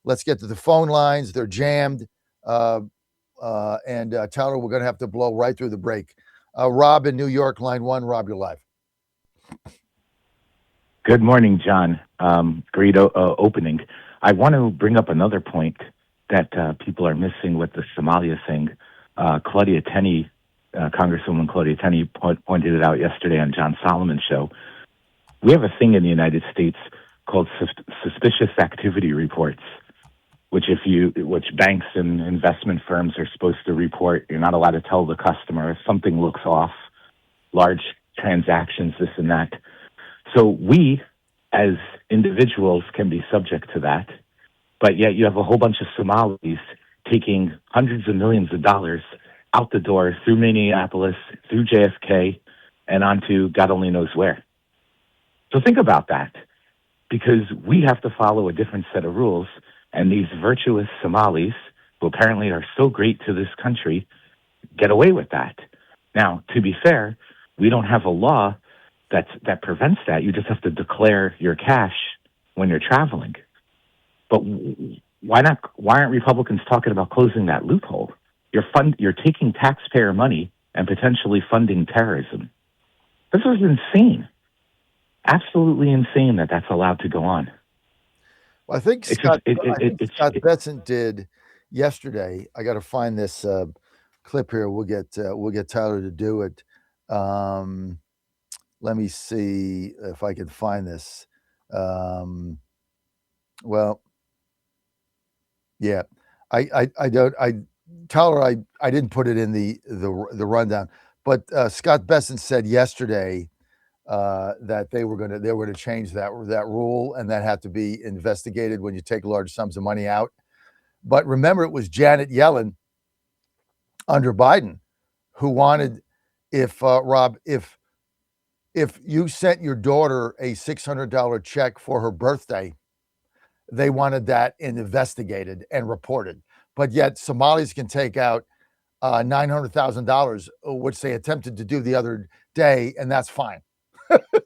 Let's get to the phone lines. They're jammed. Uh, Tyler, we're going to have to blow right through the break. Rob in New York, line one. Rob, you're live. Good morning, John. Great opening. I want to bring up another point that people are missing with the Somalia thing. Claudia Tenney, Congresswoman Claudia Tenney, pointed it out yesterday on John Solomon's show. We have a thing in the United States called suspicious activity reports, which banks and investment firms are supposed to report. You're not allowed to tell the customer if something looks off, large transactions, this and that. So we, as individuals, can be subject to that, but yet you have a whole bunch of Somalis taking hundreds of millions of dollars out the door through Minneapolis, through JFK, and onto God only knows where. So think about that, because we have to follow a different set of rules, and these virtuous Somalis, who apparently are so great to this country, get away with that. Now, to be fair, we don't have a law that prevents that. You just have to declare your cash when you're traveling. But why not? Why aren't Republicans talking about closing that loophole? You're taking taxpayer money and potentially funding terrorism. This is insane. Absolutely insane that that's allowed to go on. Well, I think It's just, Scott Betson did yesterday. I got to find this clip here. We'll get Tyler to do it. Let me see if I can find this. Well, yeah, I don't. Tyler, I didn't put it in the rundown, but Scott Besson said yesterday that they were going to change that rule, and that had to be investigated when you take large sums of money out. But remember, it was Janet Yellen under Biden who wanted, if Rob, if you sent your daughter a $600 check for her birthday, they wanted that investigated and reported. But yet Somalis can take out $900,000, which they attempted to do the other day, and that's fine.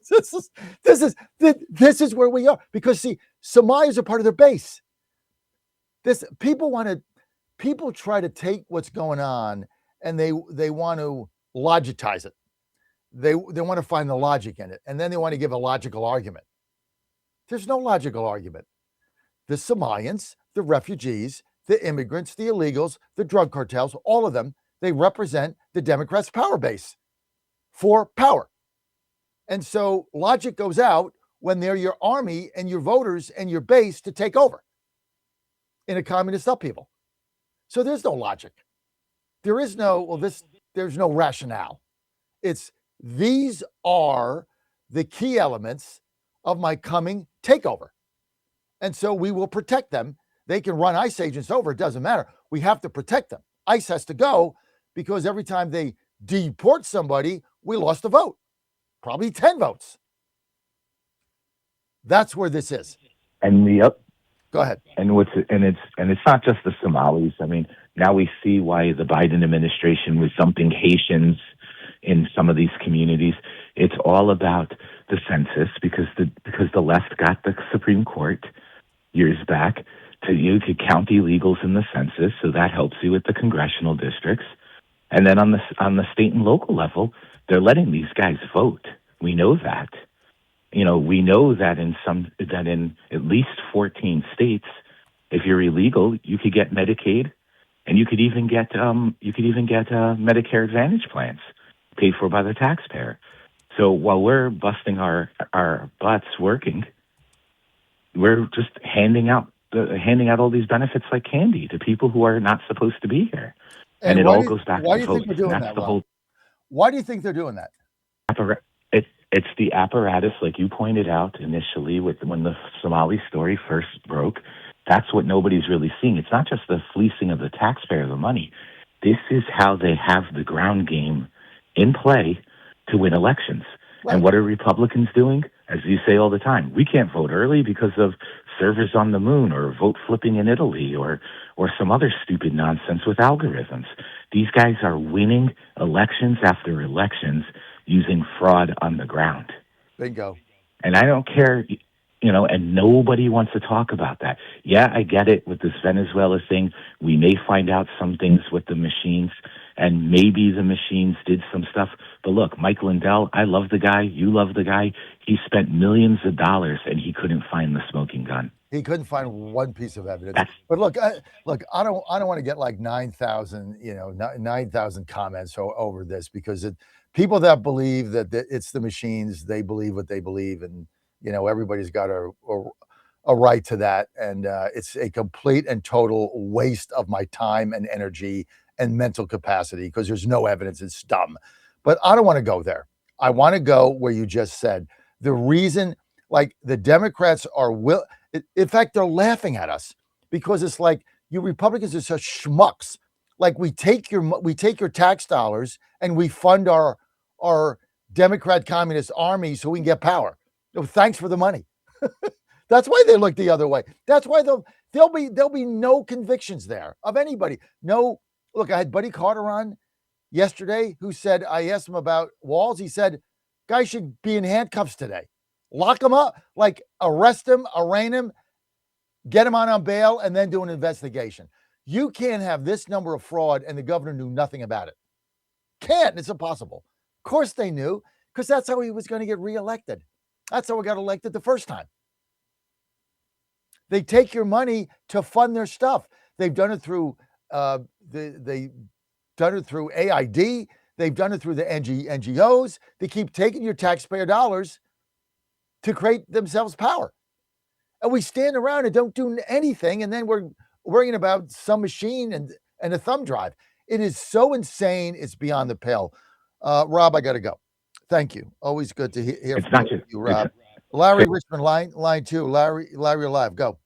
This is where we are, because see, Somalis are part of their base. People try to take what's going on and they want to logicize it. They want to find the logic in it, and then they want to give a logical argument. There's no logical argument. The Somalians, the refugees, the immigrants, the illegals, the drug cartels, all of them, they represent the Democrats' power base for power. And so logic goes out when they're your army and your voters and your base to take over in a communist upheaval. So there's no logic. There's no rationale. It's these are the key elements of my coming takeover. And so we will protect them. They can run ICE agents over. It doesn't matter. We have to protect them. ICE has to go, because every time they deport somebody, we lost a vote, probably 10 votes. That's where this is. And go ahead. And it's not just the Somalis. I mean, now we see why the Biden administration was dumping Haitians in some of these communities. It's all about the census, because the left got the Supreme Court years back to count illegals in the census, so that helps you with the congressional districts. And then on the state and local level, they're letting these guys vote. We know that. We know that in at least 14 states, if you're illegal, you could get Medicaid, and you could even get Medicare Advantage plans paid for by the taxpayer. So while we're busting our butts working, we're just handing out all these benefits like candy to people who are not supposed to be here. And it all goes back to votes. Why do you think they're doing that, Rob? Why do you think they're doing that? It's the apparatus, like you pointed out initially, when the Somali story first broke. That's what nobody's really seeing. It's not just the fleecing of the taxpayer, the money. This is how they have the ground game in play to win elections. Right. And what are Republicans doing? As you say all the time, we can't vote early because of servers on the moon, or vote flipping in Italy, or some other stupid nonsense with algorithms. These guys are winning elections after elections using fraud on the ground. Bingo. And I don't care. and nobody wants to talk about that. Yeah, I get it with this Venezuela thing. We may find out some things with the machines, and maybe the machines did some stuff. But look, Mike Lindell, I love the guy. You love the guy. He spent millions of dollars, and he couldn't find the smoking gun. He couldn't find one piece of evidence. That's But look, I don't want to get like 9,000, 9,000 comments over this, because people that believe that it's the machines, they believe what they believe, and everybody's got a right to that, and it's a complete and total waste of my time and energy and mental capacity, because there's no evidence. It's dumb. But I don't want to go there. I want to go where you just said the reason, like the Democrats are in fact, they're laughing at us, because it's like, you Republicans are such schmucks. Like, we take your tax dollars and we fund our Democrat communist army so we can get power. Oh, thanks for the money. That's why they look the other way. That's why there'll be no convictions there of anybody. No, look, I had Buddy Carter on yesterday, who said, I asked him about Walls. He said, guy should be in handcuffs today. Lock him up, like arrest him, arraign him, get him on bail, and then do an investigation. You can't have this number of fraud and the governor knew nothing about it. Can't. It's impossible. Of course they knew, because that's how he was going to get reelected. That's how he got elected the first time. They take your money to fund their stuff. They've done it through they've done it through AID. They've done it through the NGOs. They keep taking your taxpayer dollars to create themselves power. And we stand around and don't do anything, and then we're worrying about some machine and a thumb drive. It is so insane, it's beyond the pale. Rob, I got to go. Thank you. Always good to hear from you, Rob. Larry Richmond, line 2. Larry, alive. Go.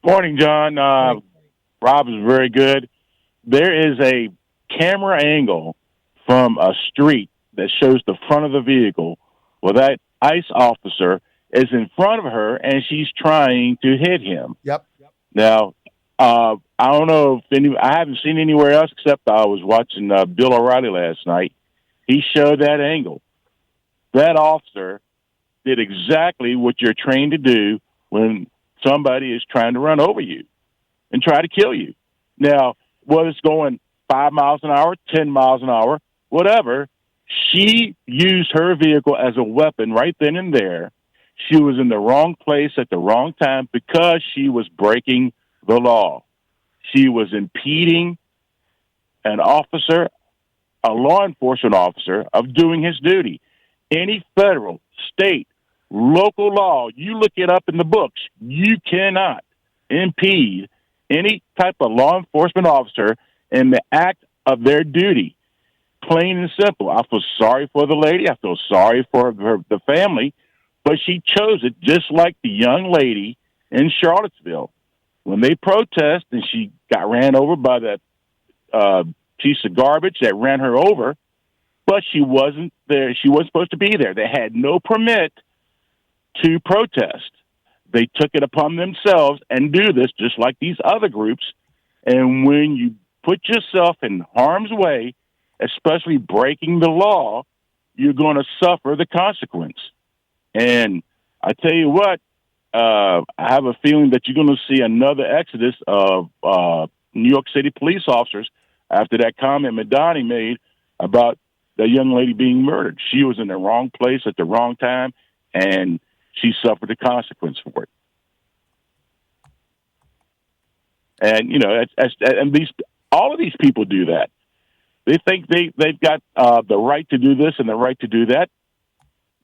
Morning, John. Rob is very good. There is a camera angle from a street that shows the front of the vehicle where that ICE officer is in front of her and she's trying to hit him. Yep. Now, I don't know if I haven't seen anywhere else, except I was watching Bill O'Reilly last night. He showed that angle. That officer did exactly what you're trained to do when somebody is trying to run over you and try to kill you. Now, whether it's going 5 miles an hour, 10 miles an hour, whatever, she used her vehicle as a weapon right then and there. She was in the wrong place at the wrong time because she was breaking the law. She was impeding an officer, a law enforcement officer, of doing his duty. Any federal, state, local law, you look it up in the books, you cannot impede any type of law enforcement officer in the act of their duty. Plain and simple. I feel sorry for the lady. I feel sorry for the family, but she chose it, just like the young lady in Charlottesville. When they protest and she got ran over by that piece of garbage that ran her over, but she wasn't there. She wasn't supposed to be there. They had no permit to protest. They took it upon themselves and do this just like these other groups. And when you put yourself in harm's way, especially breaking the law, you're going to suffer the consequence. And I tell you what, I have a feeling that you're going to see another exodus of New York City police officers after that comment Madani made about the young lady being murdered. She was in the wrong place at the wrong time, and she suffered the consequence for it. And all of these people do that. They think they've got the right to do this and the right to do that.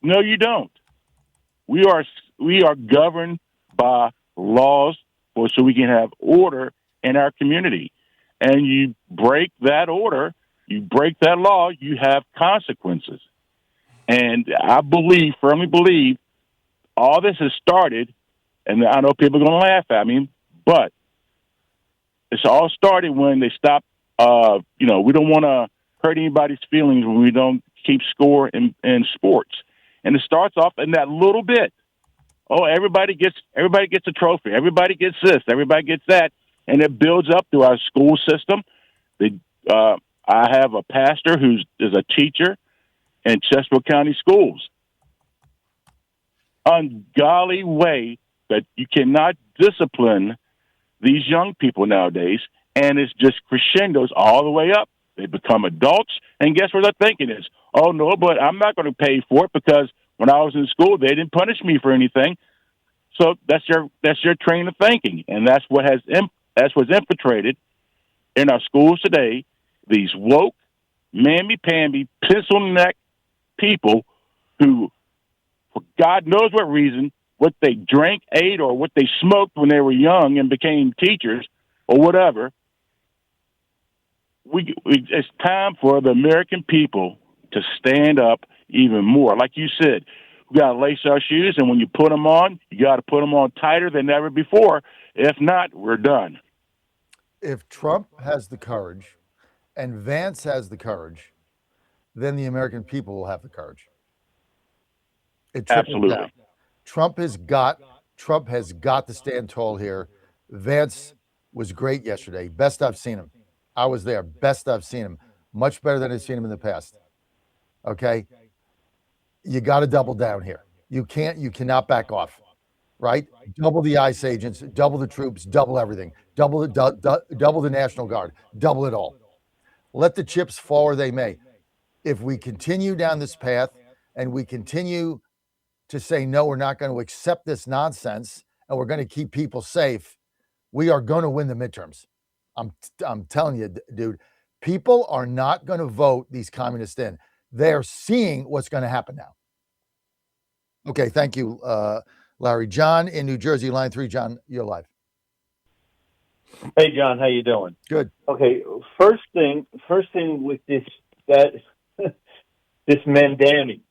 No, you don't. We are governed by laws so we can have order in our community. And you break that order, you break that law, you have consequences. And I firmly believe, all this has started, and I know people are going to laugh at me, but it's all started when they stopped. We don't want to hurt anybody's feelings when we don't keep score in sports. And it starts off in that little bit. Oh, everybody gets a trophy. Everybody gets this. Everybody gets that. And it builds up through our school system. I have a pastor who is a teacher in Chesterfield County schools. ungodly way that you cannot discipline these young people nowadays, and it's just crescendos all the way up. They become adults, and guess what their thinking is? Oh no, but I'm not going to pay for it because when I was in school, they didn't punish me for anything. So that's your train of thinking, and that's what's infiltrated in our schools today. These woke, mamby-pamby, pencil-neck people who, for God knows what reason, what they drank, ate, or what they smoked when they were young and became teachers or whatever. It's time for the American people to stand up even more. Like you said, we got to lace our shoes, and when you put them on, you got to put them on tighter than ever before. If not, we're done. If Trump has the courage and Vance has the courage, then the American people will have the courage. It trickles down. Absolutely. Trump has got to stand tall here. Vance was great yesterday. Best I've seen him. I was there. Best I've seen him. Much better than I've seen him in the past. Okay. You got to double down here. You cannot back off. Right? Double the ICE agents, double the troops, double everything, double the National Guard, double it all. Let the chips fall where they may. If we continue down this path and we continue to say, no, we're not going to accept this nonsense and we're going to keep people safe, we are going to win the midterms. I'm telling you, dude, people are not going to vote these communists in. They're seeing what's going to happen now. Okay, thank you, Larry. John in New Jersey, line 3. John, you're live. Hey, John, how you doing? Good. Okay, first thing with this Mandani,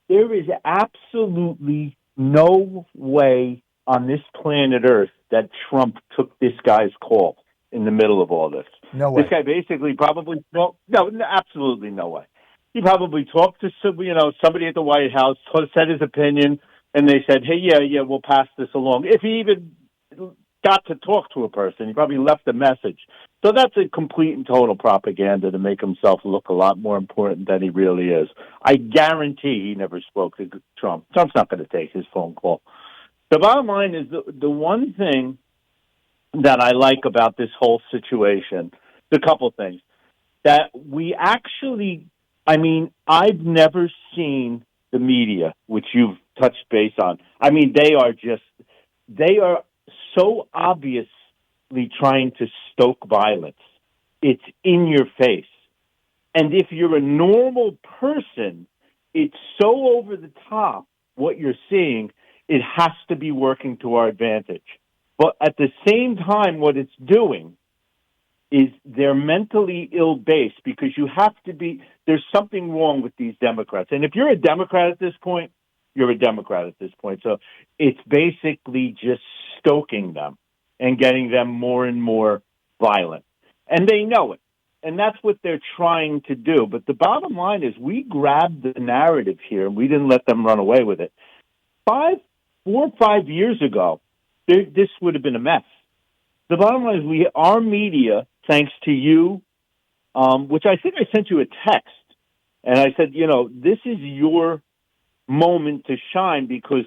there is absolutely no way on this planet Earth that Trump took this guy's call in the middle of all this. No way. This guy basically probably absolutely no way. He probably talked to somebody at the White House, said his opinion, and they said, "Hey, yeah, we'll pass this along." If he even got to talk to a person, he probably left a message. So that's a complete and total propaganda to make himself look a lot more important than he really is. I guarantee he never spoke to Trump. Trump's not going to take his phone call. The bottom line is the one thing that I like about this whole situation, a couple things, that we actually, I've never seen the media, which you've touched base on. They are so obviously trying to stoke violence. It's in your face. And if you're a normal person, it's so over the top what you're seeing, it has to be working to our advantage. But at the same time, what it's doing is they're mentally ill-based because there's something wrong with these Democrats. And if you're a Democrat at this point, you're a Democrat at this point. So it's basically just stoking them and getting them more and more violent. And they know it. And that's what they're trying to do. But the bottom line is we grabbed the narrative here and we didn't let them run away with it. 4 or 5 years ago, this would have been a mess. The bottom line is our media, thanks to you, which I think I sent you a text, and I said, this is your moment to shine because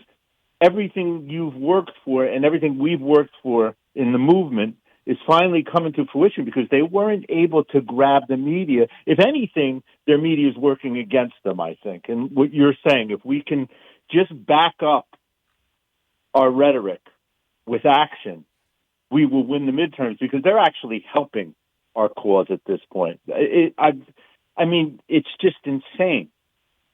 everything you've worked for and everything we've worked for in the movement is finally coming to fruition because they weren't able to grab the media. If anything, their media is working against them, I think. And what you're saying, if we can just back up our rhetoric with action, we will win the midterms because they're actually helping our cause at this point. It's just insane.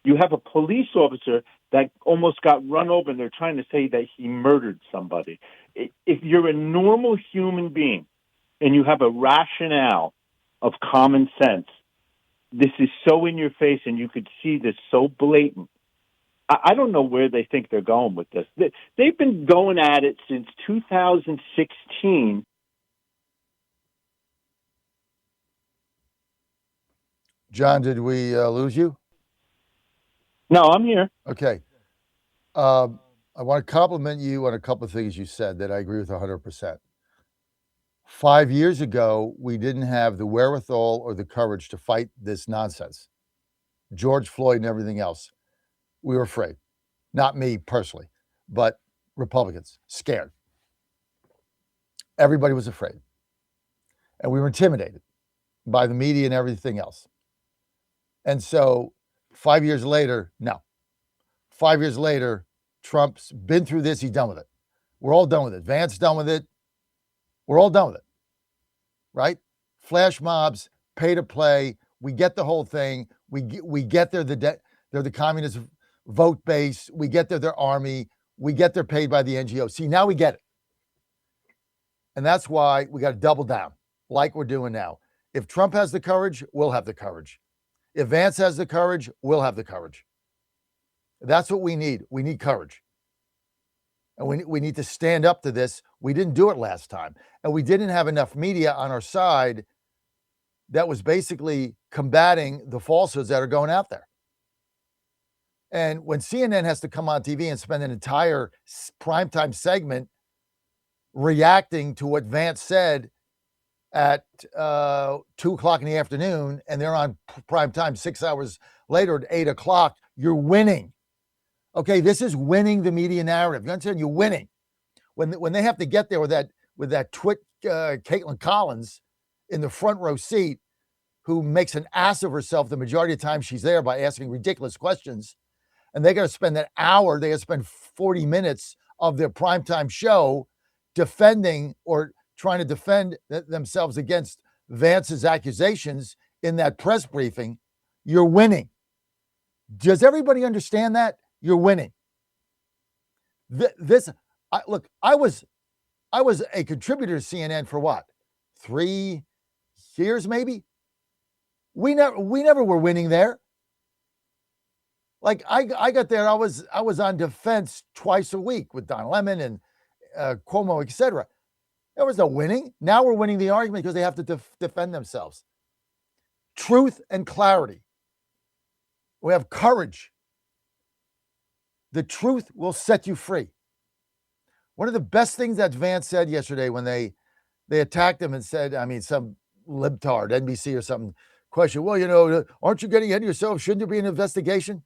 You have a police officer that almost got run over, and they're trying to say that he murdered somebody. If you're a normal human being and you have a rationale of common sense, this is so in your face, and you could see this so blatant. I don't know where they think they're going with this. They've been going at it since 2016. John, did we lose you? No, I'm here. Okay. I want to compliment you on a couple of things you said that I agree with 100%. 5 years ago, we didn't have the wherewithal or the courage to fight this nonsense. George Floyd and everything else. We were afraid. Not me personally. but Republicans scared. Everybody was afraid. And we were intimidated by the media and everything else. And so 5 years later, no. 5 years later, Trump's been through this. He's done with it. We're all done with it. Vance done with it. We're all done with it, right? Flash mobs, pay to play. We get the whole thing. We get they're the communist vote base. We get they're their army. We get they're paid by the NGO. See, now we get it. And that's why we got to double down like we're doing now. If Trump has the courage, we'll have the courage. If Vance has the courage, we'll have the courage. That's what we need. We need courage. And we need to stand up to this. We didn't do it last time. And we didn't have enough media on our side that was basically combating the falsehoods that are going out there. And when CNN has to come on TV and spend an entire primetime segment reacting to what Vance said at 2 o'clock in the afternoon, and they're on prime time 6 hours later at 8 o'clock, you're winning. Okay, this is winning the media narrative. You understand? You're winning. When they have to get there with that twit Caitlin Collins in the front row seat, who makes an ass of herself the majority of the time she's there by asking ridiculous questions, and they got to spend that hour, they got to spend 40 minutes of their primetime show defending or trying to defend themselves against Vance's accusations in that press briefing. You're winning. Does everybody understand that? You're winning. Look, I was a contributor to CNN for what? 3 years, maybe? We never were winning there. Like I got there, I was on defense twice a week with Don Lemon and Cuomo, etc. There was no winning. Now we're winning the argument because they have to defend themselves. Truth and clarity. We have courage. The truth will set you free. One of the best things that Vance said yesterday when they attacked him and said, I mean, some libtard, NBC or something, question, well, aren't you getting ahead of yourself? Shouldn't there be an investigation?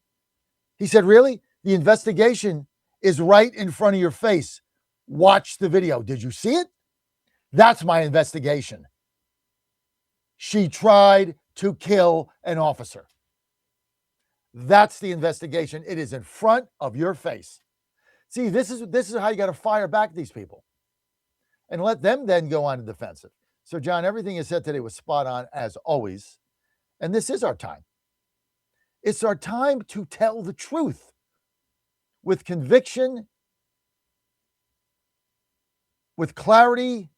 He said, really? The investigation is right in front of your face. Watch the video. Did you see it? That's my investigation. She tried to kill an officer. That's the investigation. It is in front of your face. See, this is how you got to fire back these people and let them then go on the defensive. So, John, everything you said today was spot on as always. And this is our time. It's our time to tell the truth with conviction, with clarity,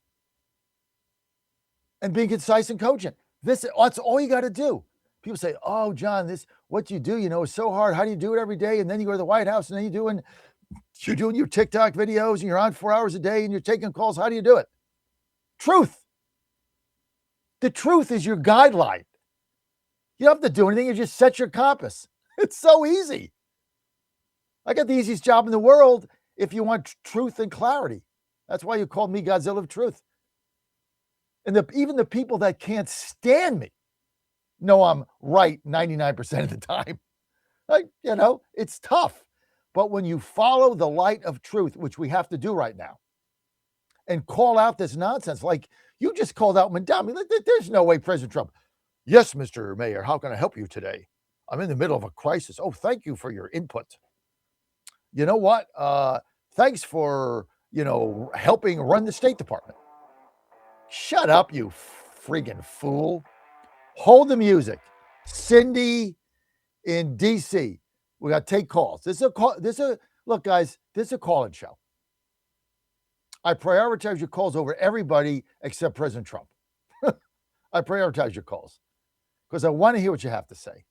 and being concise and cogent. That's all you got to do. People say, oh, John, what you do, is so hard. How do you do it every day? And then you go to the White House and then you're doing your TikTok videos and you're on 4 hours a day and you're taking calls. How do you do it? Truth. The truth is your guideline. You don't have to do anything. You just set your compass. It's so easy. I got the easiest job in the world if you want truth and clarity. That's why you called me Godzilla of Truth. And even the people that can't stand me know I'm right 99% of the time. It's tough. But when you follow the light of truth, which we have to do right now, and call out this nonsense, like you just called out Mandami, there's no way President Trump, yes, Mr. Mayor, how can I help you today? I'm in the middle of a crisis. Oh, thank you for your input. You know what? Thanks for, helping run the State Department. Shut up, you friggin' fool. Hold the music. Cindy in DC. We got to take calls. Look, guys, this is a call-in show. I prioritize your calls over everybody except President Trump. I prioritize your calls because I want to hear what you have to say.